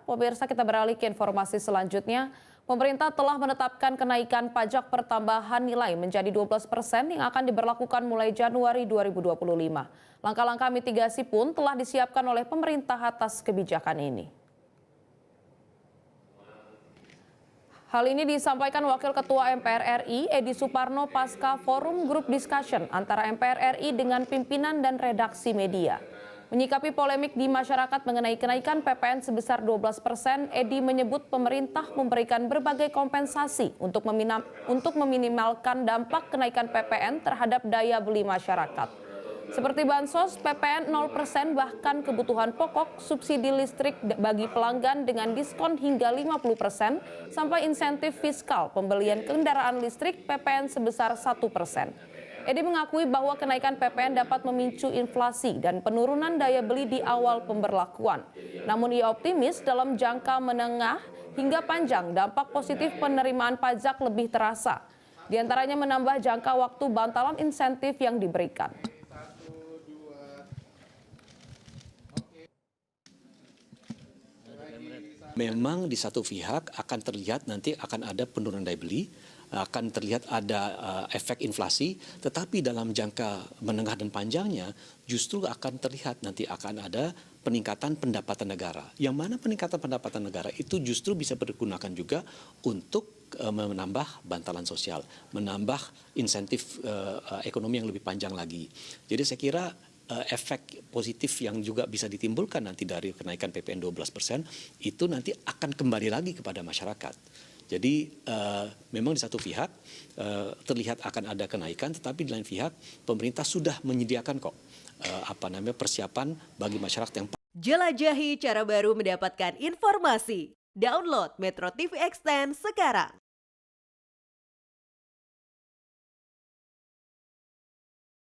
Pemirsa, kita beralih ke informasi selanjutnya. Pemerintah telah menetapkan kenaikan pajak pertambahan nilai menjadi 12% yang akan diberlakukan mulai Januari 2025. Langkah-langkah mitigasi pun telah disiapkan oleh pemerintah atas kebijakan ini. Hal ini disampaikan Wakil Ketua MPR RI, Edi Suparno, pasca forum group discussion antara MPR RI dengan pimpinan dan redaksi media. Menyikapi polemik di masyarakat mengenai kenaikan PPN sebesar 12%, Edi menyebut pemerintah memberikan berbagai kompensasi untuk meminimalkan dampak kenaikan PPN terhadap daya beli masyarakat. Seperti bansos, PPN 0%, bahkan kebutuhan pokok, subsidi listrik bagi pelanggan dengan diskon hingga 50%, sampai insentif fiskal pembelian kendaraan listrik PPN sebesar 1%. Edi mengakui bahwa kenaikan PPN dapat memicu inflasi dan penurunan daya beli di awal pemberlakuan. Namun ia optimis dalam jangka menengah hingga panjang dampak positif penerimaan pajak lebih terasa. Di antaranya menambah jangka waktu bantalan insentif yang diberikan. Memang di satu pihak akan terlihat nanti akan ada penurunan daya beli, akan terlihat ada efek inflasi, tetapi dalam jangka menengah dan panjangnya justru akan terlihat nanti akan ada peningkatan pendapatan negara. Yang mana peningkatan pendapatan negara itu justru bisa digunakan juga untuk menambah bantalan sosial, menambah insentif ekonomi yang lebih panjang lagi. Jadi saya kira efek positif yang juga bisa ditimbulkan nanti dari kenaikan PPN 12% itu nanti akan kembali lagi kepada masyarakat. Jadi memang di satu pihak terlihat akan ada kenaikan, tetapi di lain pihak pemerintah sudah menyediakan kok persiapan bagi masyarakat yang. Jelajahi cara baru mendapatkan informasi. Download Metro TV Extend sekarang.